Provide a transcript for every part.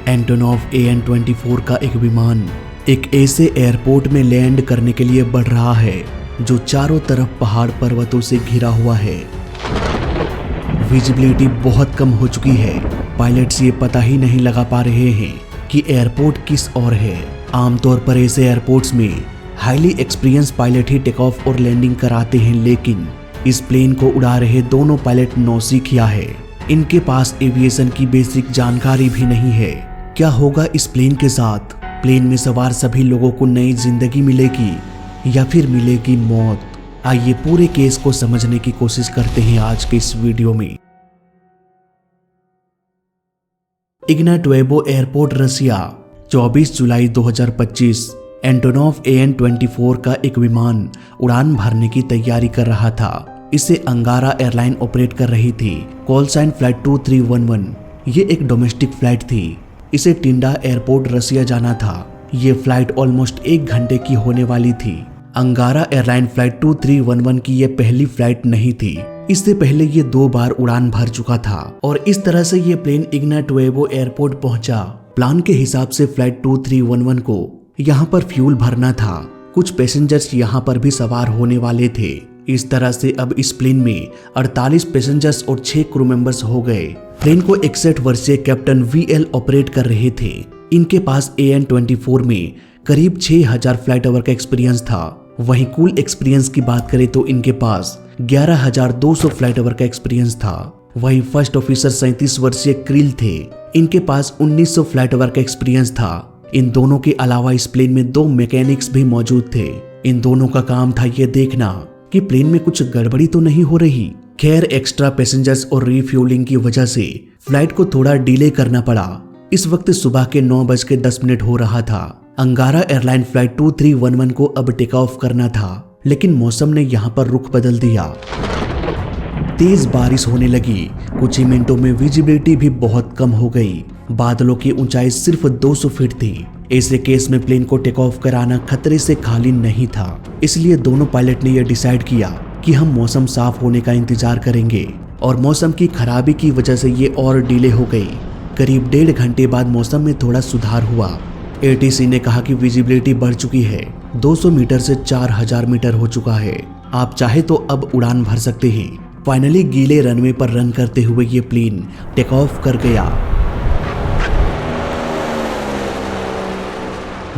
Antonov AN-24 का एक विमान एक ऐसे एयरपोर्ट में लैंड करने के लिए बढ़ रहा है जो चारों तरफ पहाड़ पर्वतों से घिरा हुआ है। विजिबिलिटी बहुत कम हो चुकी है। पायलट्स ये पता ही नहीं लगा पा रहे हैं कि एयरपोर्ट किस ओर है। आमतौर पर ऐसे एयरपोर्ट्स में हाईली एक्सपीरियंस पायलट ही टेक ऑफ और लैंडिंग कराते हैं, लेकिन इस प्लेन को उड़ा रहे दोनों पायलट नौसिखिया है। इनके पास एविएशन की बेसिक जानकारी भी नहीं है। क्या होगा इस प्लेन के साथ? प्लेन में सवार सभी लोगों को नई जिंदगी मिलेगी या फिर मिलेगी मौत? आइए पूरे केस को समझने की कोशिश करते हैं आज के इस वीडियो में। इग्नाटोवो एयरपोर्ट, रसिया। 24 जुलाई 2025 एंटोनोव AN-24 का एक विमान उड़ान भरने की तैयारी कर रहा था। इसे अंगारा एयरलाइन ऑपरेट कर रही थी। Call sign flight 2311। ये एक डोमेस्टिक फ्लाइट थी। इसे टिंडा एयरपोर्ट, रसिया जाना था। ये फ्लाइट ऑलमोस्ट 1 घंटे की होने वाली थी। अंगारा एयरलाइन फ्लाइट 2311 की यह पहली फ्लाइट नहीं थी। इससे पहले ये 2 बार उड़ान भर चुका था और इस तरह से ये प्लेन इग्नाटोवो एयरपोर्ट पहुंचा। प्लान के हिसाब से फ्लाइट 2311 को यहाँ पर फ्यूल भरना था। कुछ पैसेंजर्स यहाँ पर भी सवार होने वाले थे। इस तरह से अब इस प्लेन में 48 पैसेंजर्स और 6 क्रू मेंबर्स हो गए। प्लेन को 61 वर्षीय कैप्टन VL ऑपरेट कर रहे थे। इनके पास AN-24 में करीब 6000 फ्लाइट आवर का एक्सपीरियंस था। वहीं कूल एक्सपीरियंस की बात करें तो इनके पास 11200 फ्लाइट आवर का एक्सपीरियंस था। वहीं फर्स्ट ऑफिसर 37 वर्षीय क्रिल थे। इनके पास 1900 फ्लाइट आवर का एक्सपीरियंस था। इन दोनों के अलावा इस प्लेन में 2 मैकेनिक्स भी मौजूद थे। इन दोनों का काम था ये देखना कि प्लेन में कुछ गड़बड़ी तो नहीं हो रही। खैर, एक्स्ट्रा पैसेंजर्स और रिफ्यूलिंग की वजह से फ्लाइट को थोड़ा डिले करना पड़ा। इस वक्त सुबह के 9:10 हो रहा था। अंगारा एयरलाइन फ्लाइट 2311 को अब टेक ऑफ करना था, लेकिन मौसम ने यहाँ पर रुख बदल दिया। तेज बारिश होने लगी। कुछ ही मिनटों में विजिबिलिटी भी बहुत कम हो गई। बादलों की ऊंचाई सिर्फ 200 फीट थी। ऐसे केस में प्लेन को टेक ऑफ कराना खतरे से खाली नहीं था। इसलिए दोनों पायलट ने यह डिसाइड किया कि हम मौसम साफ होने का इंतजार करेंगे और मौसम की खराबी की वजह से ये और डिले हो गई। करीब 1.5 घंटे बाद मौसम में थोड़ा सुधार हुआ। ATC ने कहा कि विजिबिलिटी बढ़ चुकी है। 200 मीटर से 4000 मीटर हो चुका है। आप चाहे तो अब उड़ान भर सकते हैं। फाइनली गीले रनवे पर रन करते हुए ये प्लेन टेक ऑफ कर गया।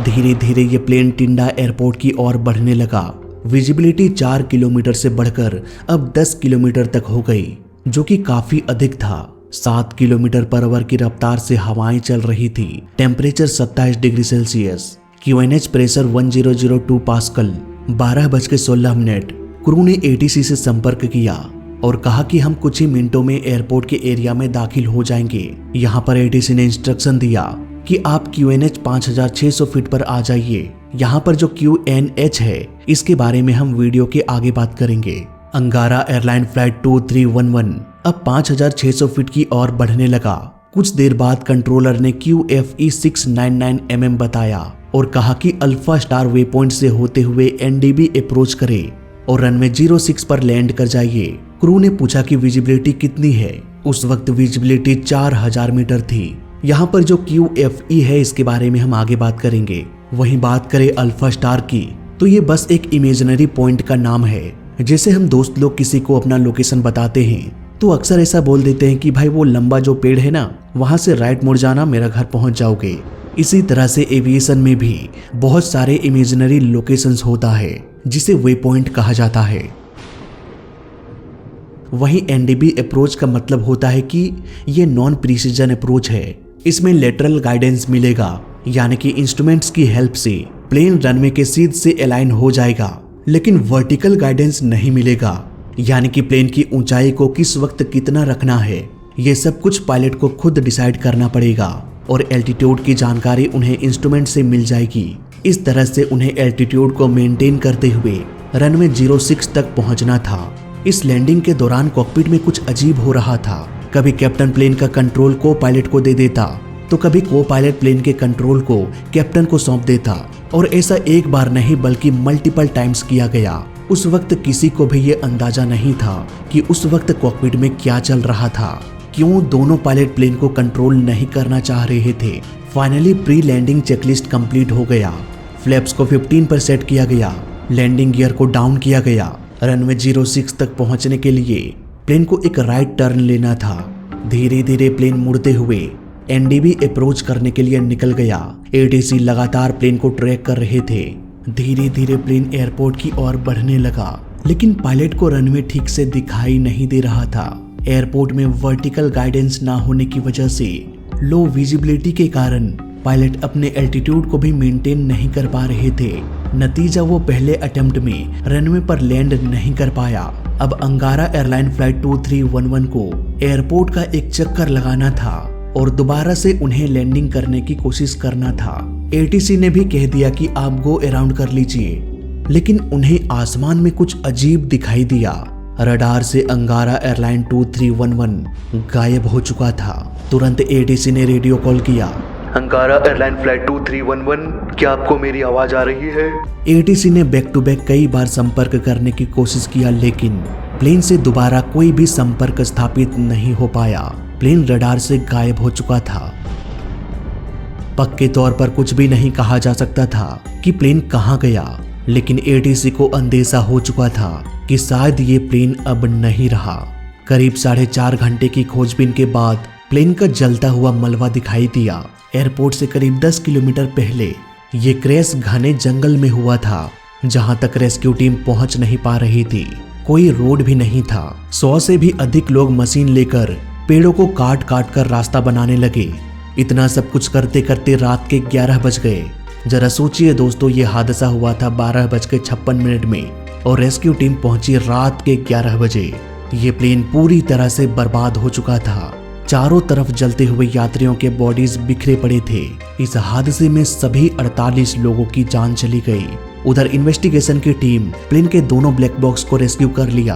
धीरे धीरे ये प्लेन टिंडा एयरपोर्ट की ओर बढ़ने लगा। विजिबिलिटी 4 किलोमीटर से बढ़कर अब 10 किलोमीटर तक हो गई, जो कि काफी अधिक था। 7 किलोमीटर पर आवर की रफ्तार से हवाएं चल रही थी। Temperature 27 degree Celsius. QNH pressure 1002 pascal. 12:16। Crew ने ATC से संपर्क किया और कहा कि हम कुछ ही मिनटों में एयरपोर्ट के एरिया में दाखिल हो जाएंगे। यहाँ पर ATC ने इंस्ट्रक्शन दिया कि आप QNH 5600 फीट पर आ जाइए। यहाँ पर जो QNH है इसके बारे में हम वीडियो के आगे बात करेंगे। अंगारा एयरलाइन फ्लाइट 2311 अब 5600 फीट की ओर बढ़ने लगा। कुछ देर बाद कंट्रोलर ने QFE 699 mm बताया और कहा कि अल्फा स्टार वे पॉइंट से होते हुए NDB अप्रोच करे और रनवे 06 पर लैंड कर जाइए। क्रू ने पूछा कि विजिबिलिटी कितनी है। उस वक्त विजिबिलिटी 4000 मीटर थी। यहाँ पर जो QFE है इसके बारे में हम आगे बात करेंगे। वहीं बात करें अल्फा स्टार की तो ये बस एक इमेजिनरी पॉइंट का नाम है। जैसे हम दोस्त लोग किसी को अपना लोकेशन बताते हैं तो अक्सर ऐसा बोल देते हैं कि भाई वो लंबा जो पेड़ है ना, वहां से राइट मुड़ जाना, मेरा घर पहुंच जाओगे। इसी तरह से एविएशन में भी बहुत सारे इमेजिनरी लोकेशंस होता है जिसे वे पॉइंट कहा जाता है। वहीं NDB अप्रोच का मतलब होता है कि ये नॉन प्रिसीजन अप्रोच है। इसमें लेटरल गाइडेंस मिलेगा, यानी कि इंस्ट्रूमेंट्स की हेल्प से प्लेन रनवे के सीध से अलाइन हो जाएगा, लेकिन वर्टिकल गाइडेंस नहीं मिलेगा, यानी कि प्लेन की ऊंचाई को किस वक्त कितना रखना है। ये सब कुछ पायलट को खुद डिसाइड करना पड़ेगा और एल्टीट्यूड की जानकारी उन्हें इंस्ट्रूमेंट से मिल जाएगी। इस तरह से उन्हें एल्टीट्यूड को मेंटेन करते हुए रनवे 06 तक पहुंचना था। इस लैंडिंग के दौरान कॉकपिट में कुछ अजीब हो रहा था। कभी कैप्टन प्लेन का कंट्रोल को पायलट को दे देता तो कभी को पायलट प्लेन के कंट्रोल को कैप्टन को सौंप देता, और ऐसा एक बार नहीं बल्कि मल्टीपल टाइम्स किया गया। उस वक्त किसी को भी ये अंदाजा नहीं था कि उस वक्त कॉकपिट में क्या चल रहा था। क्यों दोनों पायलट प्लेन को कंट्रोल नहीं करना चाह रहे थे। Finally pre landing checklist complete हो गया। फ्लैप्स को 15 पर सेट किया गया, लैंडिंग गियर को डाउन किया गया। रनवे 06 तक पहुंचने के लिए प्लेन को एक राइट टर्न लेना था। धीरे धीरे प्लेन मुड़ते हुए एनडीबी अप्रोच करने के लिए निकल गया। एटीसी लगातार प्लेन को ट्रैक कर रहे थे। धीरे धीरे प्लेन एयरपोर्ट की ओर बढ़ने लगा, लेकिन पायलट को रनवे ठीक से दिखाई नहीं दे रहा था। एयरपोर्ट में वर्टिकल गाइडेंस ना होने की वजह से लो विजिबिलिटी के कारण पायलट अपने एल्टीट्यूड को भी मेंटेन नहीं कर पा रहे थे। नतीजा वो पहले अटेम्प्ट में रनवे पर लैंड नहीं कर पाया। अब अंगारा एयरलाइन फ्लाइट 2311 को एयरपोर्ट का एक चक्कर लगाना था और दोबारा से उन्हें लैंडिंग करने की कोशिश करना था। एटीसी ने भी कह दिया कि आप गो अराउंड कर लीजिए, लेकिन उन्हें आसमान में कुछ अजीब दिखाई दिया। रडार से अंगारा एयरलाइन 2311 गायब हो चुका था। तुरंत एटीसी ने रेडियो कॉल किया। अंगारा एयरलाइन फ्लाइट 2311, क्या आपको मेरी आवाज आ रही है? एटीसी ने बैक टू बैक कई बार संपर्क करने की कोशिश किया, लेकिन प्लेन से दोबारा कोई भी संपर्क स्थापित नहीं हो पाया। प्लेन रडार से गायब हो चुका था। पक्के तौर पर कुछ भी नहीं कहा जा सकता था कि प्लेन कहां गया, लेकिन एटीसी को अंदेशा हो चुका था कि शायद ये प्लेन अब नहीं रहा। करीब 4.5 घंटे की खोजबीन के बाद प्लेन का जलता हुआ मलबा दिखाई दिया। एयरपोर्ट से करीब 10 किलोमीटर पहले ये क्रैश घने जंगल में हुआ था, जहां तक रेस्क्यू टीम पहुंच नहीं पा रही थी। कोई रोड भी नहीं था। 100 से भी अधिक लोग मशीन लेकर पेड़ों को काट काट कर रास्ता बनाने लगे। इतना सब कुछ करते करते रात के 11 बज गए। जरा सोचिए दोस्तों, ये हादसा हुआ था 12:56 में और रेस्क्यू टीम पहुंची रात के 11 बजे। ये प्लेन पूरी तरह से बर्बाद हो चुका था। चारों तरफ जलते हुए यात्रियों के बॉडीज बिखरे पड़े थे। इस हादसे में सभी 48 लोगों की जान चली गई। उधर इन्वेस्टिगेशन की टीम प्लेन के दोनों ब्लैक बॉक्स को रेस्क्यू कर लिया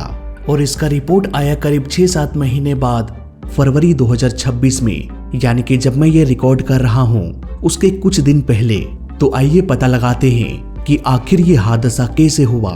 और इसका रिपोर्ट आया करीब 6-7 महीने बाद, फरवरी 2026 में, यानी कि जब मैं ये रिकॉर्ड कर रहा हूँ उसके कुछ दिन पहले। तो आइए पता लगाते हैं कि आखिर ये हादसा कैसे हुआ।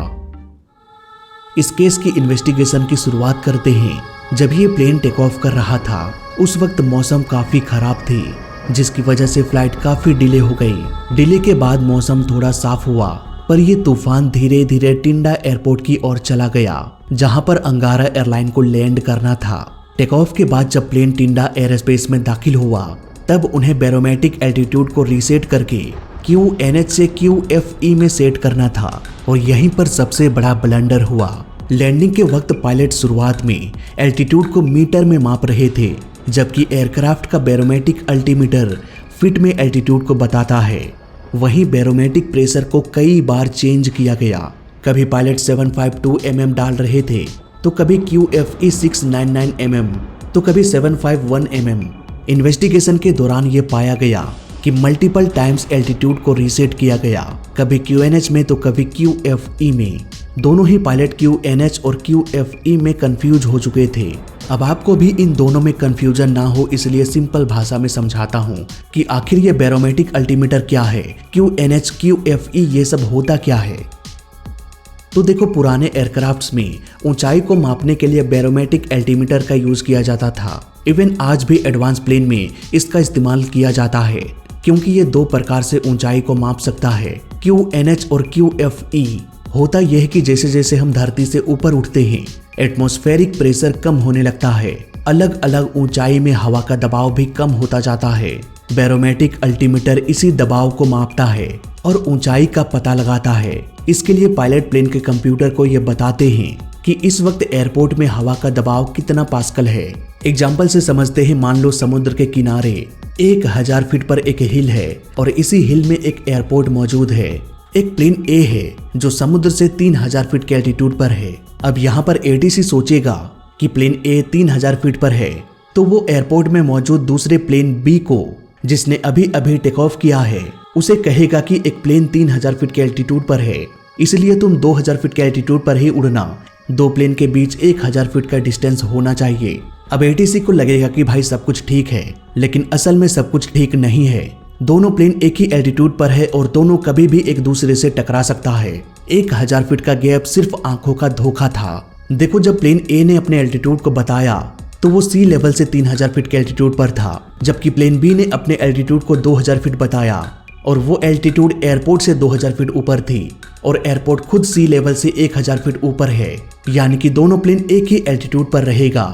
इस केस की इन्वेस्टिगेशन की शुरुआत करते हैं। जब ये प्लेन टेक ऑफ कर रहा था उस वक्त मौसम काफी खराब थी, जिसकी वजह से फ्लाइट काफी डिले हो गई। डिले के बाद मौसम थोड़ा साफ हुआ, पर यह तूफान धीरे धीरे टिंडा एयरपोर्ट की ओर चला गया, जहां पर अंगारा एयरलाइन को लैंड करना था। टेक ऑफ के बाद जब प्लेन टिंडा एयरस्पेस में दाखिल हुआ, तब उन्हें बैरोमेट्रिक एल्टीट्यूड को रीसेट करके QNH से QFE में सेट करना था और यहीं पर सबसे बड़ा ब्लंडर हुआ। लैंडिंग के वक्त पायलट शुरुआत में एल्टीट्यूड को मीटर में माप रहे थे, जबकि एयरक्राफ्ट का बैरोमेट्रिक अल्टीमीटर फीट में एल्टीट्यूड को बताता है। वहीं बैरोमेट्रिक प्रेशर को कई बार चेंज किया गया। कभी पायलट 752 mm डाल रहे थे, तो कभी QFE 699 mm, तो कभी 751 mm। इन्वेस्टिगेशन के दौरान ये पाया गया कि मल्टीपल टाइम्स एल्टीट्यूड को रीसेट किया गया, कभी QNH में तो कभी QFE में। दोनों ही पायलट QNH और QFE में कंफ्यूज हो चुके थे। अब आपको भी इन दोनों में कंफ्यूजन ना हो, इसलिए सिंपल भाषा में समझाता हूँ कि आखिर ये बैरोमेट्रिक अल्टीमीटर क्या है, QNH QFE ये सब होता क्या है। तो देखो, पुराने एयरक्राफ्ट्स में ऊंचाई को मापने के लिए बैरोमेट्रिक अल्टीमीटर का यूज किया जाता था। इवन आज भी एडवांस प्लेन में इसका इस्तेमाल किया जाता है, क्योंकि ये 2 प्रकार से ऊंचाई को माप सकता है, QNH और QFE। होता यह है कि जैसे जैसे हम धरती से ऊपर उठते हैं, एटमॉस्फेरिक प्रेशर कम होने लगता है। अलग अलग ऊंचाई में हवा का दबाव भी कम होता जाता है। बैरोमेट्रिक अल्टीमीटर इसी दबाव को मापता है और ऊंचाई का पता लगाता है। इसके लिए पायलट प्लेन के कंप्यूटर को यह बताते हैं कि इस वक्त एयरपोर्ट में हवा का दबाव कितना पास्कल है। एग्जाम्पल से समझते हैं, मान लो समुद्र के किनारे 1000 फीट पर एक हिल है और इसी हिल में एक एयरपोर्ट मौजूद है। एक प्लेन A है जो समुद्र से 3000 फीट के एल्टीट्यूड पर है। अब यहाँ पर ATC सोचेगा कि प्लेन A 3000 फीट पर है, तो वो एयरपोर्ट में मौजूद दूसरे प्लेन B को, जिसने अभी अभी टेक ऑफ किया है, उसे कहेगा कि एक प्लेन 3000 फीट के एल्टीट्यूड पर है, इसलिए तुम 2000 फीट के एल्टीट्यूड पर ही उड़ना। 2 प्लेन के बीच 1000 फीट का डिस्टेंस होना चाहिए। अब ATC को लगेगा कि भाई सब कुछ ठीक है, लेकिन असल में सब कुछ ठीक नहीं है। दोनों प्लेन एक ही एल्टीट्यूड पर है और दोनों कभी भी एक दूसरे से टकरा सकता है। 1000 फीट का गैप सिर्फ आंखों का धोखा था। देखो, जब प्लेन A ने अपने एल्टीट्यूड को बताया तो वो सी लेवल से 3000 फीट के एल्टीट्यूड पर था, जबकि प्लेन बी ने अपने एल्टीट्यूड को 2000 फीट बताया और वो एल्टीट्यूड एयरपोर्ट से 2000 फीट ऊपर थी और एयरपोर्ट खुद सी लेवल से 1000 फीट ऊपर है, यानी कि दोनों प्लेन एक ही एल्टीट्यूड पर रहेगा।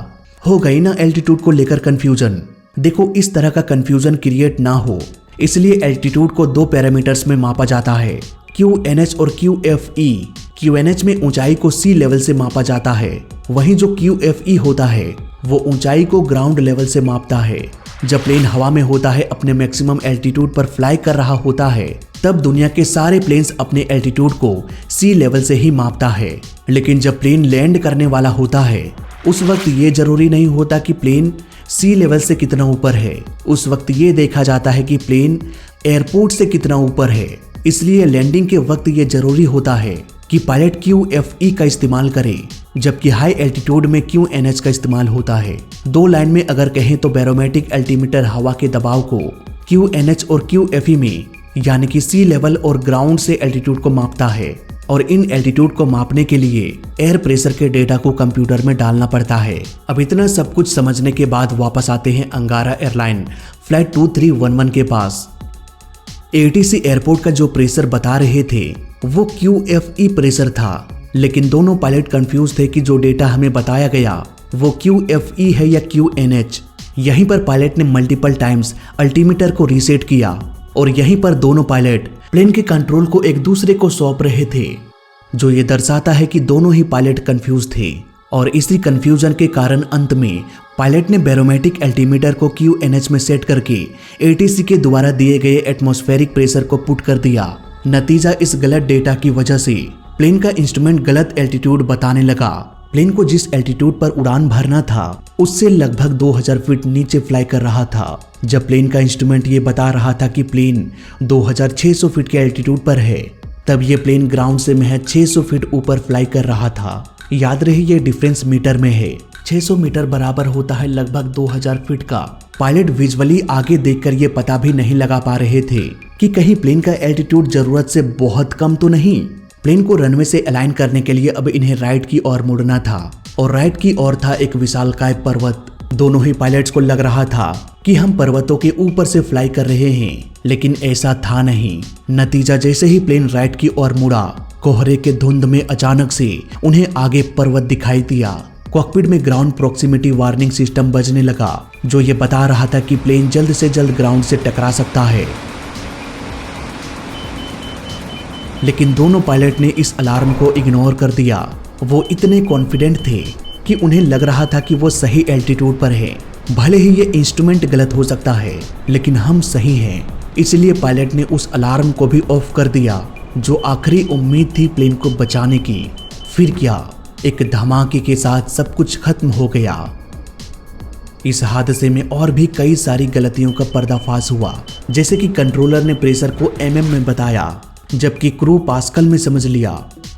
हो गई ना एल्टीट्यूड को लेकर कंफ्यूजन। देखो, इस तरह का कंफ्यूजन क्रिएट ना हो इसलिए एल्टीट्यूड को दो पैरामीटर्स में मापा जाता है, QNH और QFE। QNH में ऊंचाई को सी लेवल से मापा जाता है, वहीं जो QFE होता है वो ऊंचाई को ग्राउंड लेवल से मापता है। जब प्लेन हवा में होता है, अपने मैक्सिमम एल्टीट्यूड पर फ्लाई कर रहा होता है, तब दुनिया के सारे प्लेन्स अपने एल्टीट्यूड को सी लेवल से ही मापता है। लेकिन जब प्लेन लैंड करने वाला होता है, उस वक्त ये जरूरी नहीं होता कि प्लेन सी लेवल से कितना ऊपर है। उस वक्त ये देखा जाता है कि प्लेन एयरपोर्ट से कितना ऊपर है। इसलिए लैंडिंग के वक्त ये जरूरी होता है कि पायलट QFE का इस्तेमाल करे, जबकि हाई एल्टीट्यूड में QNH का इस्तेमाल होता है। दो लाइन में अगर कहें तो बैरोमेट्रिक एल्टीमीटर हवा के दबाव को QNH और QFE में, यानी कि सी लेवल और ग्राउंड से एल्टीट्यूड को मापता है और इन एल्टीट्यूड को मापने के लिए एयर प्रेशर के डेटा को कंप्यूटर में डालना पड़ता है। अब इतना सब कुछ समझने के बाद वापस आते हैं अंगारा एयरलाइन फ्लाइट 2311 के पास। ATC एयरपोर्ट का जो प्रेशर बता रहे थे वो QFE प्रेशर था, लेकिन दोनों पायलट कंफ्यूज थे कि जो डेटा हमें बताया गया वो QFE है या QNH। यहीं पर पायलट ने मल्टीपल टाइम्स अल्टीमीटर को रीसेट किया और यहीं पर दोनों पायलट प्लेन के कंट्रोल को एक दूसरे को सौंप रहे थे, जो ये दर्शाता है कि दोनों ही पायलट कंफ्यूज थे। और इसी कंफ्यूजन के कारण अंत में पायलट ने बैरोमेट्रिक एल्टीमीटर को QNH में सेट करके ATC के द्वारा दिए गए एटमॉस्फेरिक प्रेशर को पुट कर दिया। नतीजा, इस गलत डेटा की वजह से प्लेन का इंस्ट्रूमेंट गलत एल्टीट्यूड बताने लगा। प्लेन को जिस एल्टीट्यूड पर उड़ान भरना था उससे लगभग 2000 फीट नीचे फ्लाई कर रहा था, जब प्लेन का इंस्ट्रूमेंट ये बता रहा था कि प्लेन 2600 फीट के एल्टीट्यूड पर है, तब ये प्लेन ग्राउंड से महज 600 फीट ऊपर फ्लाई कर रहा था। याद रहे ये डिफरेंस मीटर में है। 600 मीटर बराबर होता है लगभग 2000 फीट का। पायलट विजुअली आगे देखकर ये पता भी नहीं लगा पा रहे थे कि कहीं प्लेन का एल्टीट्यूड जरूरत से बहुत कम तो नहीं। प्लेन को रनवे से अलाइन करने के लिए अब इन्हें राइट की ओर मुड़ना था और राइट की ओर था एक विशालकाय पर्वत। दोनों ही पायलट्स को लग रहा था कि हम पर्वतों के ऊपर से फ्लाई कर रहे हैं, लेकिन ऐसा था नहीं। नतीजा, जैसे ही प्लेन राइट की ओर मुड़ा, कोहरे के धुंध में अचानक से उन्हें आगे पर्वत दिखाई दिया। कॉकपिट में ग्राउंड प्रोक्सिमिटी वार्निंग सिस्टम बजने लगा, जो ये बता रहा था कि प्लेन जल्द से जल्द ग्राउंड से टकरा सकता है। लेकिन दोनों पायलट ने इस अलार्म को इग्नोर कर दिया। वो इतने कॉन्फिडेंट थे कि उन्हें लग रहा था कि वो सही एल्टीट्यूड पर है। भले ही ये इंस्ट्रूमेंट गलत हो सकता है, लेकिन हम सही हैं। इसलिए पायलट ने उस अलार्म को भी ऑफ कर दिया, जो आखिरी उम्मीद थी प्लेन को बचाने की। फिर क्या, एक धमाके के साथ सब कुछ खत्म हो गया। इस हादसे में और भी कई सारी गलतियों का पर्दाफाश हुआ, जैसे कि कंट्रोलर ने प्रेशर को mm में बताया, जबकि क्रू पास्कल में समझ लिया।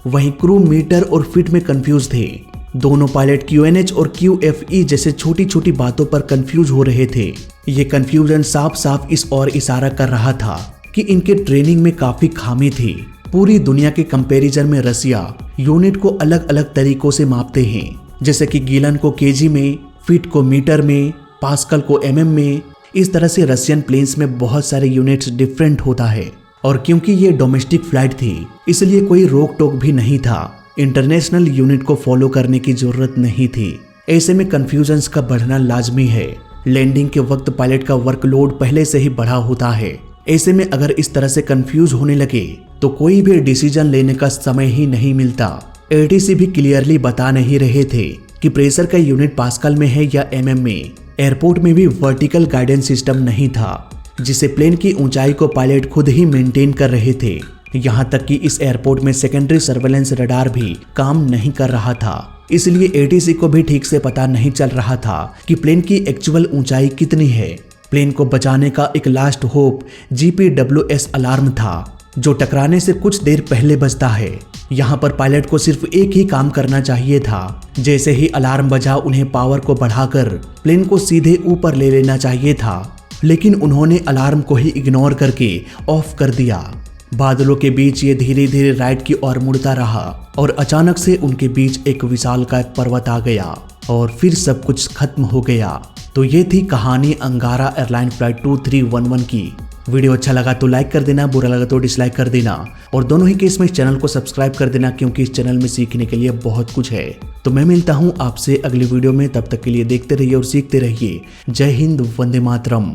वहीं क्रू मीटर और फीट में कंफ्यूज थे। दोनों पायलट QNH और QFE जैसे छोटी छोटी बातों पर कंफ्यूज हो रहे थे। ये कंफ्यूजन साफ साफ इस ओर इशारा कर रहा था कि इनके ट्रेनिंग में काफी खामी थी। पूरी दुनिया के कंपैरिजन में रसिया यूनिट को अलग अलग तरीकों से मापते हैं, जैसे कि गीलन को केजी में, फीट को मीटर में, पास्कल को mm में। इस तरह से रशियन प्लेन्स में बहुत सारे यूनिट्स डिफरेंट होता है। और क्योंकि ये डोमेस्टिक फ्लाइट थी, इसलिए कोई रोक टोक भी नहीं था। इंटरनेशनल यूनिट को फॉलो करने की जरूरत नहीं थी। ऐसे में कंफ्यूजन्स का बढ़ना लाजमी है। लैंडिंग के वक्त पायलट का वर्कलोड पहले से ही बढ़ा होता है। ऐसे में अगर इस तरह से कंफ्यूज होने लगे तो कोई भी डिसीजन लेने का समय ही नहीं मिलता। ATC भी क्लियरली बता नहीं रहे थे कि प्रेशर का यूनिट पास्कल में है या mm में। एयरपोर्ट में भी वर्टिकल गाइडेंस सिस्टम नहीं था, जिसे प्लेन की ऊंचाई को पायलट खुद ही मेंटेन कर रहे थे। यहाँ तक कि इस एयरपोर्ट में सेकेंडरी सर्वेलेंस रडार भी काम नहीं कर रहा था। इसलिए ATC को भी ठीक से पता नहीं चल रहा था कि प्लेन की एक्चुअल ऊंचाई कितनी है। प्लेन को बचाने का एक लास्ट होप GPWS अलार्म था, जो टकराने से कुछ देर पहले बजता है। यहाँ पर पायलट को सिर्फ एक ही काम करना चाहिए था। जैसे ही अलार्म बजा, उन्हें पावर को बढ़ाकर प्लेन को सीधे ऊपर ले लेना चाहिए था, लेकिन उन्होंने अलार्म को ही इग्नोर करके ऑफ कर दिया। बादलों के बीच ये धीरे धीरे राइट की ओर मुड़ता रहा और अचानक से उनके बीच एक विशालकाय पर्वत आ गया। और फिर सब कुछ खत्म हो गया। तो ये थी कहानी अंगारा एयरलाइन फ्लाइट 2311 की। वीडियो अच्छा लगा तो लाइक कर देना, बुरा लगा तो डिसलाइक कर देना और दोनों ही केस में इस चैनल को सब्सक्राइब कर देना, क्योंकि इस चैनल में सीखने के लिए बहुत कुछ है। तो मैं मिलता हूँ आपसे अगली वीडियो में, तब तक के लिए देखते रहिए और सीखते रहिए। जय हिंद, वंदे मातरम।